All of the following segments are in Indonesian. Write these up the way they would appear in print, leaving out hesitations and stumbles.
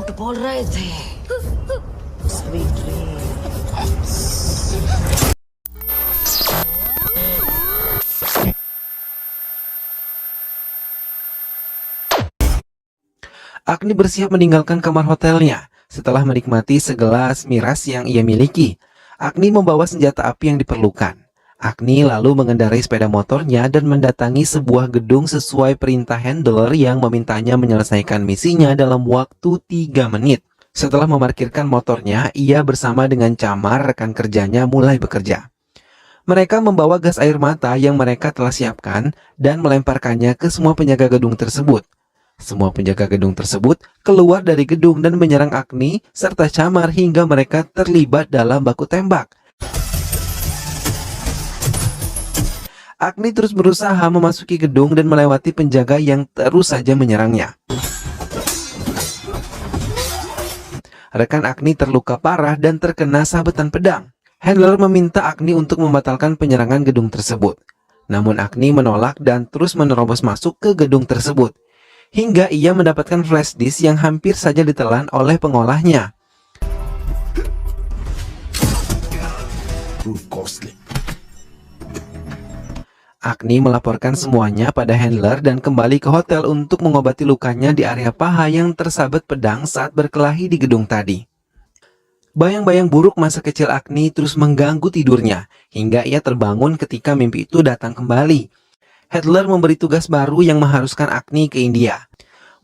झूठ बोल रहे थे. Sweet dreams. Agni bersiap meninggalkan kamar hotelnya. Setelah menikmati segelas miras yang ia miliki, Agni membawa senjata api yang diperlukan. Agni lalu mengendarai sepeda motornya dan mendatangi sebuah gedung sesuai perintah handler yang memintanya menyelesaikan misinya dalam waktu 3 menit. Setelah memarkirkan motornya, ia bersama dengan Camar, rekan kerjanya, mulai bekerja. Mereka membawa gas air mata yang mereka telah siapkan dan melemparkannya ke semua penjaga gedung tersebut. Semua penjaga gedung tersebut keluar dari gedung dan menyerang Agni serta Camar hingga mereka terlibat dalam baku tembak. Agni terus berusaha memasuki gedung dan melewati penjaga yang terus saja menyerangnya. Rekan Agni terluka parah dan terkena sabetan pedang. Handler meminta Agni untuk membatalkan penyerangan gedung tersebut. Namun Agni menolak dan terus menerobos masuk ke gedung tersebut. Hingga ia mendapatkan flash disk yang hampir saja ditelan oleh pengolahnya. Agni melaporkan semuanya pada handler dan kembali ke hotel untuk mengobati lukanya di area paha yang tersabet pedang saat berkelahi di gedung tadi. Bayang-bayang buruk masa kecil Agni terus mengganggu tidurnya, hingga ia terbangun ketika mimpi itu datang kembali. Handler memberi tugas baru yang mengharuskan Agni ke India.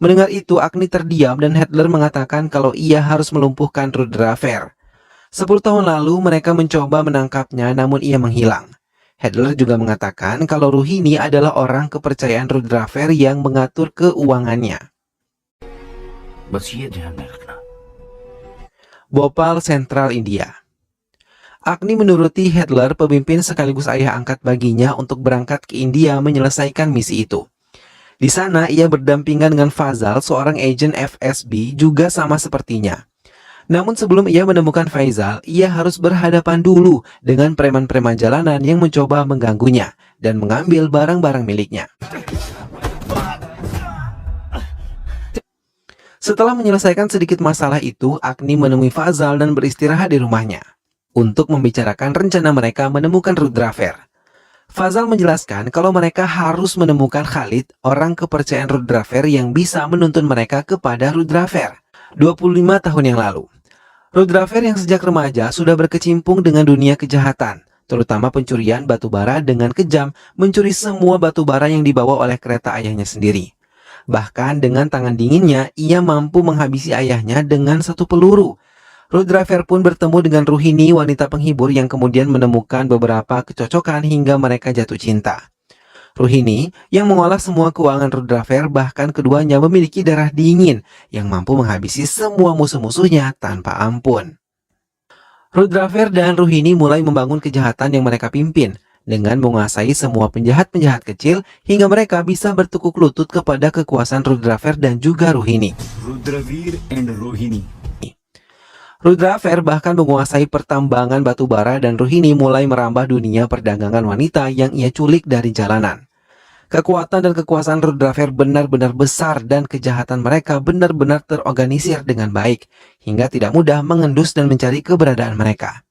Mendengar itu, Agni terdiam dan Handler mengatakan kalau ia harus melumpuhkan Rudraver. 10 tahun lalu mereka mencoba menangkapnya namun ia menghilang. Handler juga mengatakan kalau Rohini adalah orang kepercayaan Rudraver yang mengatur keuangannya. Bhopal, Sentral India. Agni menuruti Handler, pemimpin sekaligus ayah angkat baginya, untuk berangkat ke India menyelesaikan misi itu. Di sana ia berdampingan dengan Fazal, seorang agen FSB juga sama sepertinya. Namun sebelum ia menemukan Faizal, ia harus berhadapan dulu dengan preman-preman jalanan yang mencoba mengganggunya dan mengambil barang-barang miliknya. Setelah menyelesaikan sedikit masalah itu, Agni menemui Fazal dan beristirahat di rumahnya untuk membicarakan rencana mereka menemukan Rudraver. Fazal menjelaskan kalau mereka harus menemukan Khalid, orang kepercayaan Rudraver yang bisa menuntun mereka kepada Rudraver 25 tahun yang lalu. Rudraver yang sejak remaja sudah berkecimpung dengan dunia kejahatan, terutama pencurian batubara dengan kejam, mencuri semua batubara yang dibawa oleh kereta ayahnya sendiri. Bahkan dengan tangan dinginnya, ia mampu menghabisi ayahnya dengan 1 peluru. Rudraver pun bertemu dengan Rohini, wanita penghibur yang kemudian menemukan beberapa kecocokan hingga mereka jatuh cinta. Rohini yang mengolah semua keuangan Rudraver, bahkan keduanya memiliki darah dingin yang mampu menghabisi semua musuh-musuhnya tanpa ampun. Rudraver dan Rohini mulai membangun kejahatan yang mereka pimpin dengan menguasai semua penjahat-penjahat kecil hingga mereka bisa bertekuk lutut kepada kekuasaan Rudraver dan juga Rohini. Rudraver bahkan menguasai pertambangan batubara dan Rohini mulai merambah dunia perdagangan wanita yang ia culik dari jalanan. Kekuatan dan kekuasaan Rudraver benar-benar besar dan kejahatan mereka benar-benar terorganisir dengan baik hingga tidak mudah mengendus dan mencari keberadaan mereka.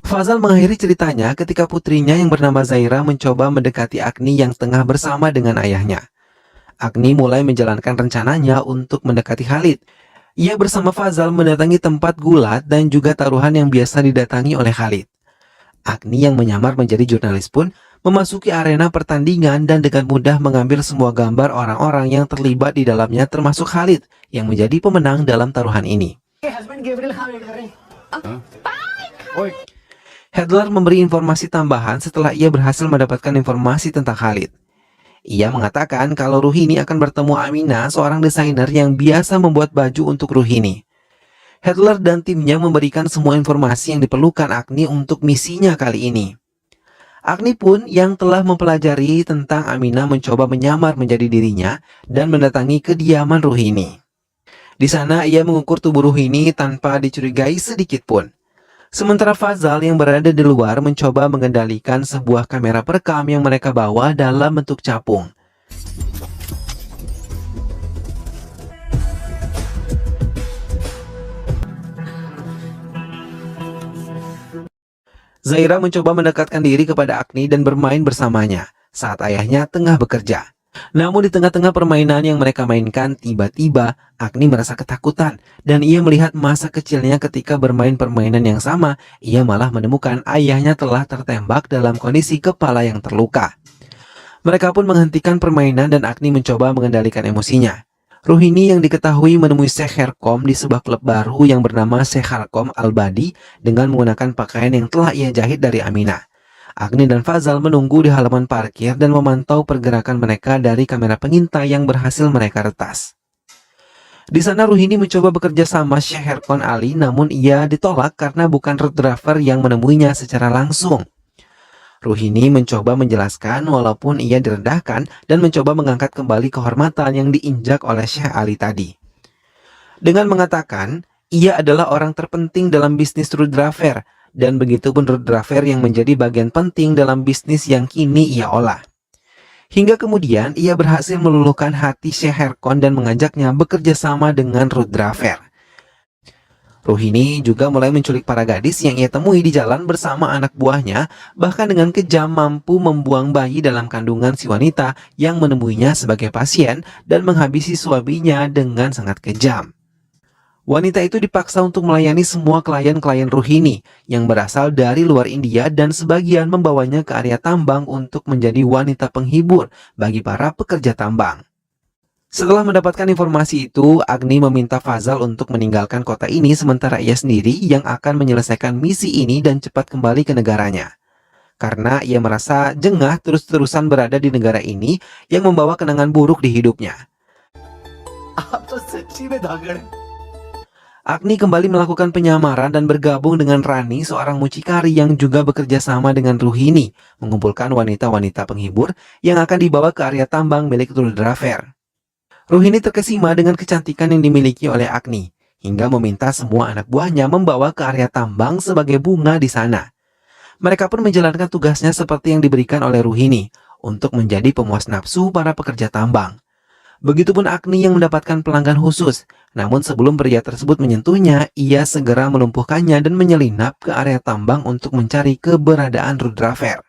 Fazal mengakhiri ceritanya ketika putrinya yang bernama Zaira mencoba mendekati Agni yang tengah bersama dengan ayahnya. Agni mulai menjalankan rencananya untuk mendekati Khalid. Ia bersama Fazal mendatangi tempat gulat dan juga taruhan yang biasa didatangi oleh Khalid. Agni yang menyamar menjadi jurnalis pun memasuki arena pertandingan dan dengan mudah mengambil semua gambar orang-orang yang terlibat di dalamnya, termasuk Khalid yang menjadi pemenang dalam taruhan ini. Handler memberi informasi tambahan setelah ia berhasil mendapatkan informasi tentang Khalid. Ia mengatakan kalau Rohini akan bertemu Amina, seorang desainer yang biasa membuat baju untuk Rohini. Handler dan timnya memberikan semua informasi yang diperlukan Agni untuk misinya kali ini. Agni pun yang telah mempelajari tentang Amina mencoba menyamar menjadi dirinya dan mendatangi kediaman Rohini. Di sana ia mengukur tubuh Rohini tanpa dicurigai sedikit pun. Sementara Fazal yang berada di luar mencoba mengendalikan sebuah kamera perekam yang mereka bawa dalam bentuk capung. Zaira mencoba mendekatkan diri kepada Agni dan bermain bersamanya saat ayahnya tengah bekerja. Namun di tengah-tengah permainan yang mereka mainkan, tiba-tiba Agni merasa ketakutan dan ia melihat masa kecilnya ketika bermain permainan yang sama. Ia malah menemukan ayahnya telah tertembak dalam kondisi kepala yang terluka. Mereka pun menghentikan permainan dan Agni mencoba mengendalikan emosinya. Ruhini yang diketahui menemui Sheikh Herkom di sebuah klub baru yang bernama Sheikh Herkom Al-Badi dengan menggunakan pakaian yang telah ia jahit dari Aminah. Agni dan Fazal menunggu di halaman parkir dan memantau pergerakan mereka dari kamera pengintai yang berhasil mereka retas. Di sana Ruhini mencoba bekerja sama Sheikh Herkon Ali, namun ia ditolak karena bukan road driver yang menemuinya secara langsung. Ruhini mencoba menjelaskan walaupun ia direndahkan dan mencoba mengangkat kembali kehormatan yang diinjak oleh Sheikh Ali tadi. Dengan mengatakan, ia adalah orang terpenting dalam bisnis road driver, dan begitu pun road driver yang menjadi bagian penting dalam bisnis yang kini ia olah. Hingga kemudian ia berhasil meluluhkan hati Sheikh Herkon dan mengajaknya bekerja sama dengan road driver. Ruhini juga mulai menculik para gadis yang ia temui di jalan bersama anak buahnya, bahkan dengan kejam mampu membuang bayi dalam kandungan si wanita yang menemuinya sebagai pasien dan menghabisi suaminya dengan sangat kejam. Wanita itu dipaksa untuk melayani semua klien-klien Ruhini yang berasal dari luar India dan sebagian membawanya ke area tambang untuk menjadi wanita penghibur bagi para pekerja tambang. Setelah mendapatkan informasi itu, Agni meminta Fazal untuk meninggalkan kota ini sementara ia sendiri yang akan menyelesaikan misi ini dan cepat kembali ke negaranya. Karena ia merasa jengah terus-terusan berada di negara ini yang membawa kenangan buruk di hidupnya. Agni kembali melakukan penyamaran dan bergabung dengan Rani, seorang mucikari yang juga bekerja sama dengan Ruhini, mengumpulkan wanita-wanita penghibur yang akan dibawa ke area tambang milik road driver. Ruhini terkesima dengan kecantikan yang dimiliki oleh Agni, hingga meminta semua anak buahnya membawa ke area tambang sebagai bunga di sana. Mereka pun menjalankan tugasnya seperti yang diberikan oleh Ruhini, untuk menjadi pemuas nafsu para pekerja tambang. Begitupun Agni yang mendapatkan pelanggan khusus, namun sebelum pria tersebut menyentuhnya, ia segera melumpuhkannya dan menyelinap ke area tambang untuk mencari keberadaan road driver.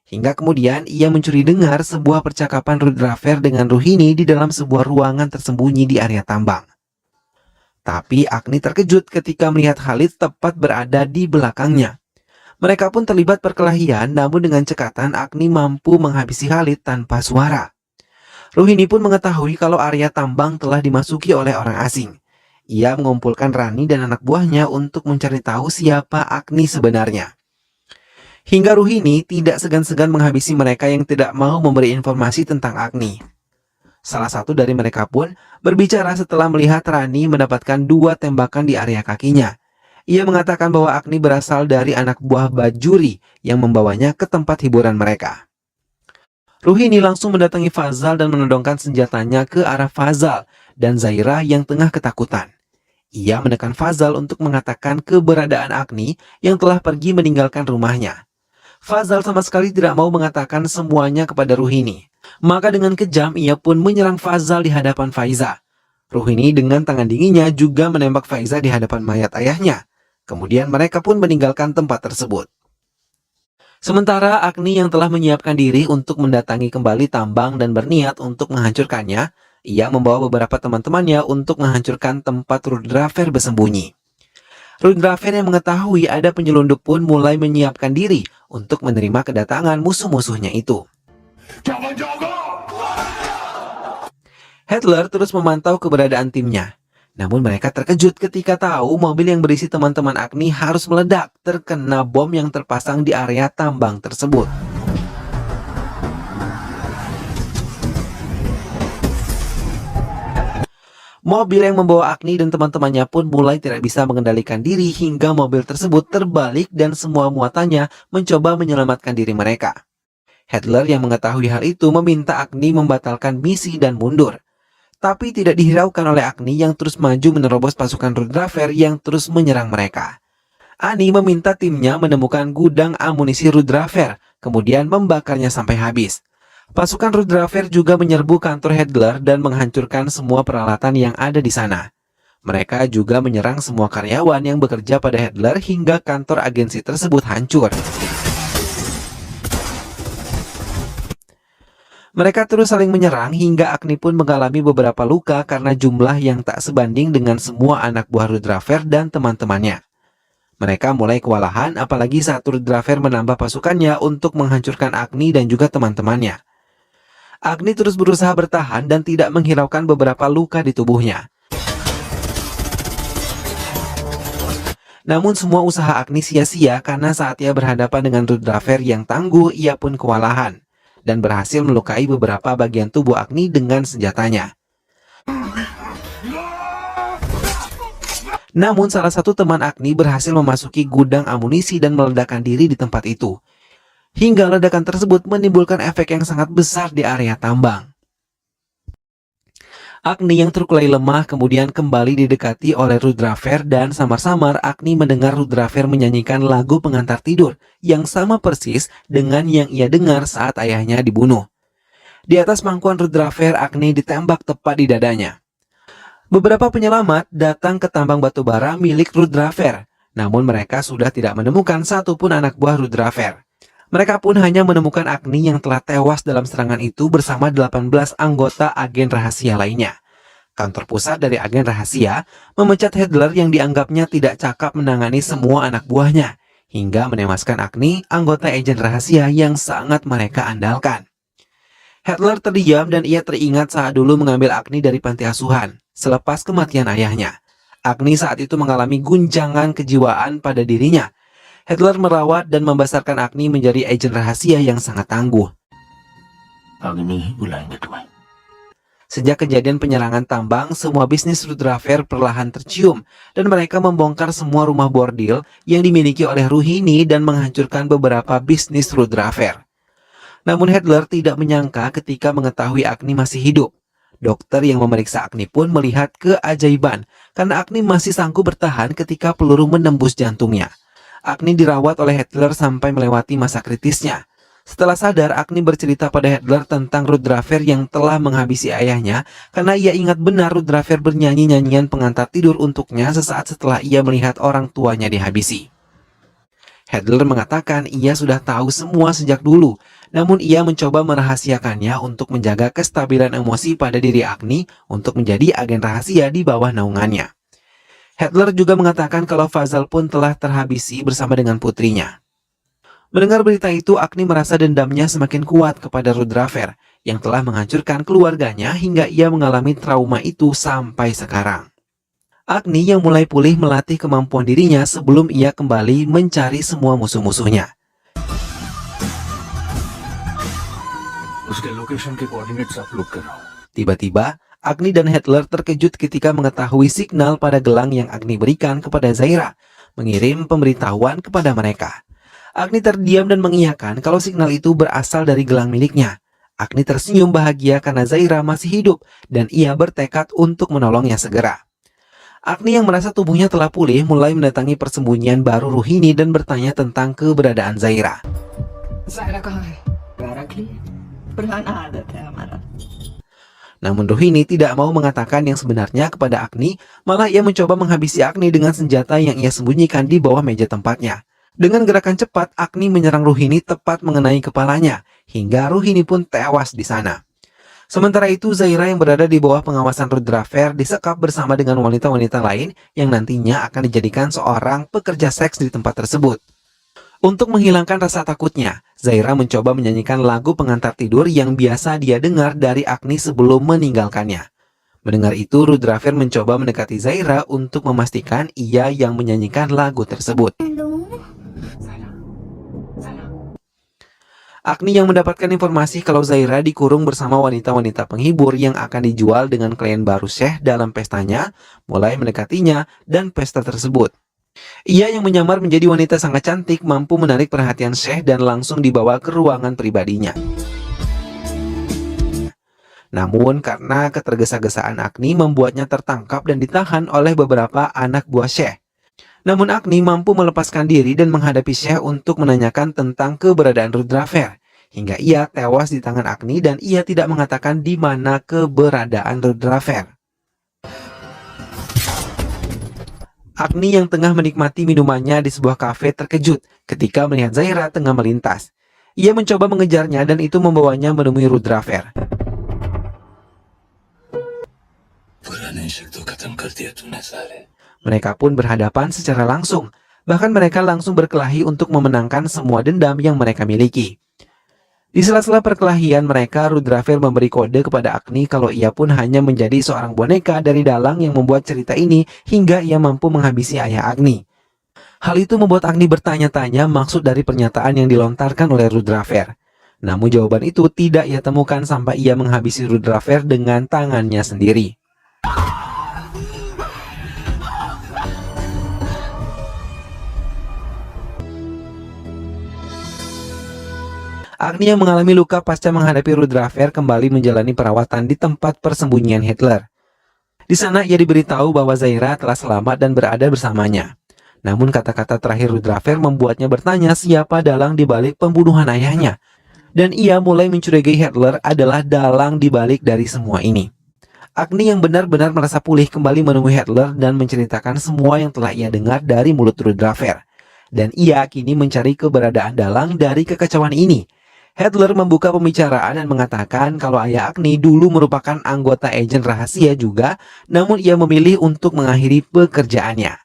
Hingga kemudian ia mencuri dengar sebuah percakapan road driver dengan Ruhini di dalam sebuah ruangan tersembunyi di area tambang. Tapi Agni terkejut ketika melihat Khalid tepat berada di belakangnya. Mereka pun terlibat perkelahian, namun dengan cekatan Agni mampu menghabisi Khalid tanpa suara. Ruhini pun mengetahui kalau area tambang telah dimasuki oleh orang asing. Ia mengumpulkan Rani dan anak buahnya untuk mencari tahu siapa Agni sebenarnya. Hingga Ruhini tidak segan-segan menghabisi mereka yang tidak mau memberi informasi tentang Agni. Salah satu dari mereka pun berbicara setelah melihat Rani mendapatkan 2 tembakan di area kakinya. Ia mengatakan bahwa Agni berasal dari anak buah Bajuri yang membawanya ke tempat hiburan mereka. Ruhini langsung mendatangi Fazal dan menodongkan senjatanya ke arah Fazal dan Zaira yang tengah ketakutan. Ia menekan Fazal untuk mengatakan keberadaan Agni yang telah pergi meninggalkan rumahnya. Fazal sama sekali tidak mau mengatakan semuanya kepada Ruhini. Maka dengan kejam ia pun menyerang Fazal di hadapan Faiza. Ruhini dengan tangan dinginnya juga menembak Faiza di hadapan mayat ayahnya. Kemudian mereka pun meninggalkan tempat tersebut. Sementara Agni yang telah menyiapkan diri untuk mendatangi kembali tambang dan berniat untuk menghancurkannya, ia membawa beberapa teman-temannya untuk menghancurkan tempat road driver bersembunyi. Road driver yang mengetahui ada penyelundup pun mulai menyiapkan diri untuk menerima kedatangan musuh-musuhnya itu. Hitler terus memantau keberadaan timnya. Namun mereka terkejut ketika tahu mobil yang berisi teman-teman Agni harus meledak terkena bom yang terpasang di area tambang tersebut. Mobil yang membawa Agni dan teman-temannya pun mulai tidak bisa mengendalikan diri hingga mobil tersebut terbalik dan semua muatannya mencoba menyelamatkan diri mereka. Hitler yang mengetahui hal itu meminta Agni membatalkan misi dan mundur. Tapi tidak dihiraukan oleh Agni yang terus maju menerobos pasukan road driver yang terus menyerang mereka. Ani meminta timnya menemukan gudang amunisi road driver, kemudian membakarnya sampai habis. Pasukan road driver juga menyerbu kantor Hitler dan menghancurkan semua peralatan yang ada di sana. Mereka juga menyerang semua karyawan yang bekerja pada Hadler hingga kantor agensi tersebut hancur. Mereka terus saling menyerang hingga Agni pun mengalami beberapa luka karena jumlah yang tak sebanding dengan semua anak buah Rudraver dan teman-temannya. Mereka mulai kewalahan apalagi saat Rudraver menambah pasukannya untuk menghancurkan Agni dan juga teman-temannya. Agni terus berusaha bertahan dan tidak menghiraukan beberapa luka di tubuhnya. Namun semua usaha Agni sia-sia karena saat ia berhadapan dengan Rudraver yang tangguh, ia pun kewalahan dan berhasil melukai beberapa bagian tubuh Agni dengan senjatanya. Namun salah satu teman Agni berhasil memasuki gudang amunisi dan meledakkan diri di tempat itu. Hingga ledakan tersebut menimbulkan efek yang sangat besar di area tambang. Agni yang terkulai lemah kemudian kembali didekati oleh Rudraver dan samar-samar Agni mendengar Rudraver menyanyikan lagu pengantar tidur yang sama persis dengan yang ia dengar saat ayahnya dibunuh. Di atas pangkuan Rudraver, Agni ditembak tepat di dadanya. Beberapa penyelamat datang ke tambang batubara milik Rudraver, namun mereka sudah tidak menemukan satupun anak buah Rudraver. Mereka pun hanya menemukan Agni yang telah tewas dalam serangan itu bersama 18 anggota agen rahasia lainnya. Kantor pusat dari agen rahasia memecat Hadler yang dianggapnya tidak cakap menangani semua anak buahnya, hingga menewaskan Agni, anggota agen rahasia yang sangat mereka andalkan. Hadler terdiam dan ia teringat saat dulu mengambil Agni dari panti asuhan selepas kematian ayahnya. Agni saat itu mengalami guncangan kejiwaan pada dirinya. Hadler merawat dan membesarkan Agni menjadi agen rahasia yang sangat tangguh. Sejak kejadian penyerangan tambang, semua bisnis Rudraver perlahan tercium dan mereka membongkar semua rumah bordil yang dimiliki oleh Ruhini dan menghancurkan beberapa bisnis Rudraver. Namun Hadler tidak menyangka ketika mengetahui Agni masih hidup. Dokter yang memeriksa Agni pun melihat keajaiban karena Agni masih sanggup bertahan ketika peluru menembus jantungnya. Agni dirawat oleh Hadler sampai melewati masa kritisnya. Setelah sadar, Agni bercerita pada Hadler tentang Rudraver yang telah menghabisi ayahnya karena ia ingat benar Rudraver bernyanyi nyanyian pengantar tidur untuknya sesaat setelah ia melihat orang tuanya dihabisi. Hadler mengatakan ia sudah tahu semua sejak dulu, namun ia mencoba merahasiakannya untuk menjaga kestabilan emosi pada diri Agni untuk menjadi agen rahasia di bawah naungannya. Hadler juga mengatakan kalau Fazal pun telah terhabisi bersama dengan putrinya. Mendengar berita itu, Agni merasa dendamnya semakin kuat kepada Rudraver yang telah menghancurkan keluarganya hingga ia mengalami trauma itu sampai sekarang. Agni yang mulai pulih melatih kemampuan dirinya sebelum ia kembali mencari semua musuh-musuhnya. Tiba-tiba, Agni dan Hadler terkejut ketika mengetahui signal pada gelang yang Agni berikan kepada Zaira, mengirim pemberitahuan kepada mereka. Agni terdiam dan mengiyakan kalau signal itu berasal dari gelang miliknya. Agni tersenyum bahagia karena Zaira masih hidup dan ia bertekad untuk menolongnya segera. Agni yang merasa tubuhnya telah pulih mulai mendatangi persembunyian baru Ruhini dan bertanya tentang keberadaan Zaira. Namun Ruhini tidak mau mengatakan yang sebenarnya kepada Agni, malah ia mencoba menghabisi Agni dengan senjata yang ia sembunyikan di bawah meja tempatnya. Dengan gerakan cepat, Agni menyerang Ruhini tepat mengenai kepalanya, hingga Ruhini pun tewas di sana. Sementara itu, Zaira yang berada di bawah pengawasan Rudraver disekap bersama dengan wanita-wanita lain yang nantinya akan dijadikan seorang pekerja seks di tempat tersebut. Untuk menghilangkan rasa takutnya, Zaira mencoba menyanyikan lagu pengantar tidur yang biasa dia dengar dari Agni sebelum meninggalkannya. Mendengar itu, Rudraver mencoba mendekati Zaira untuk memastikan ia yang menyanyikan lagu tersebut. Agni yang mendapatkan informasi kalau Zaira dikurung bersama wanita-wanita penghibur yang akan dijual dengan klien baru Syekh dalam pestanya, mulai mendekatinya dan pesta tersebut. Ia yang menyamar menjadi wanita sangat cantik mampu menarik perhatian Syekh dan langsung dibawa ke ruangan pribadinya. Namun karena ketergesa-gesaan Agni membuatnya tertangkap dan ditahan oleh beberapa anak buah Syekh. Namun Agni mampu melepaskan diri dan menghadapi Syekh untuk menanyakan tentang keberadaan Rudraver. Hingga ia tewas di tangan Agni dan ia tidak mengatakan di mana keberadaan Rudraver. Agni yang tengah menikmati minumannya di sebuah kafe terkejut ketika melihat Zaira tengah melintas. Ia mencoba mengejarnya dan itu membawanya menemui Rudrafer. Mereka pun berhadapan secara langsung. Bahkan mereka langsung berkelahi untuk memenangkan semua dendam yang mereka miliki. Di sela-sela perkelahian mereka, Rudrafer memberi kode kepada Agni kalau ia pun hanya menjadi seorang boneka dari dalang yang membuat cerita ini hingga ia mampu menghabisi ayah Agni. Hal itu membuat Agni bertanya-tanya maksud dari pernyataan yang dilontarkan oleh Rudrafer. Namun jawaban itu tidak ia temukan sampai ia menghabisi Rudrafer dengan tangannya sendiri. Agni yang mengalami luka pasca menghadapi Rudrafer kembali menjalani perawatan di tempat persembunyian Hitler. Di sana ia diberitahu bahwa Zaira telah selamat dan berada bersamanya. Namun kata-kata terakhir Rudrafer membuatnya bertanya siapa dalang di balik pembunuhan ayahnya. Dan ia mulai mencurigai Hitler adalah dalang di balik dari semua ini. Agni yang benar-benar merasa pulih kembali menemui Hitler dan menceritakan semua yang telah ia dengar dari mulut Rudrafer. Dan ia kini mencari keberadaan dalang dari kekacauan ini. Hitler membuka pembicaraan dan mengatakan kalau ayah Agni dulu merupakan anggota agen rahasia juga, namun ia memilih untuk mengakhiri pekerjaannya.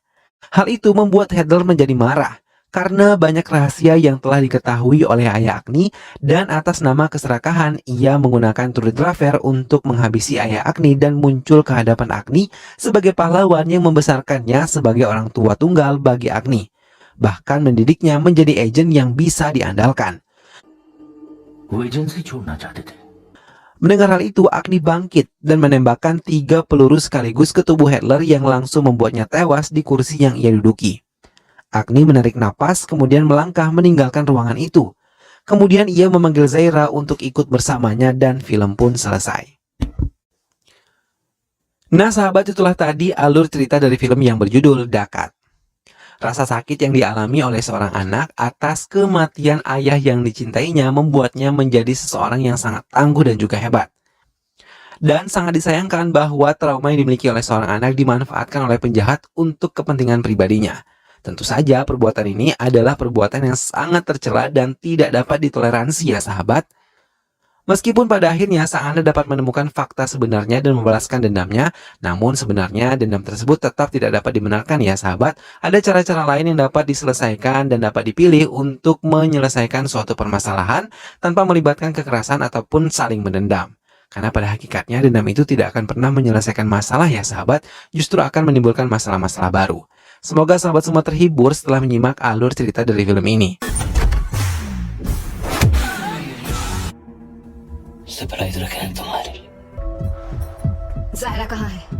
Hal itu membuat Hitler menjadi marah, karena banyak rahasia yang telah diketahui oleh ayah Agni, dan atas nama keserakahan, ia menggunakan Rudrafer untuk menghabisi ayah Agni dan muncul ke hadapan Agni sebagai pahlawan yang membesarkannya sebagai orang tua tunggal bagi Agni, bahkan mendidiknya menjadi agen yang bisa diandalkan. Mendengar hal itu, Agni bangkit dan menembakkan 3 peluru sekaligus ke tubuh Hitler yang langsung membuatnya tewas di kursi yang ia duduki. Agni menarik napas kemudian melangkah meninggalkan ruangan itu. Kemudian ia memanggil Zaira untuk ikut bersamanya dan film pun selesai. Nah sahabat, itulah tadi alur cerita dari film yang berjudul Dakat. Rasa sakit yang dialami oleh seorang anak atas kematian ayah yang dicintainya membuatnya menjadi seseorang yang sangat tangguh dan juga hebat. Dan sangat disayangkan bahwa trauma yang dimiliki oleh seorang anak dimanfaatkan oleh penjahat untuk kepentingan pribadinya. Tentu saja perbuatan ini adalah perbuatan yang sangat tercela dan tidak dapat ditoleransi ya sahabat. Meskipun pada akhirnya sang anak dapat menemukan fakta sebenarnya dan membalaskan dendamnya, namun sebenarnya dendam tersebut tetap tidak dapat dibenarkan ya sahabat. Ada cara-cara lain yang dapat diselesaikan dan dapat dipilih untuk menyelesaikan suatu permasalahan tanpa melibatkan kekerasan ataupun saling mendendam. Karena pada hakikatnya dendam itu tidak akan pernah menyelesaikan masalah ya sahabat, justru akan menimbulkan masalah-masalah baru. Semoga sahabat semua terhibur setelah menyimak alur cerita dari film ini. Zahra कहाँ है?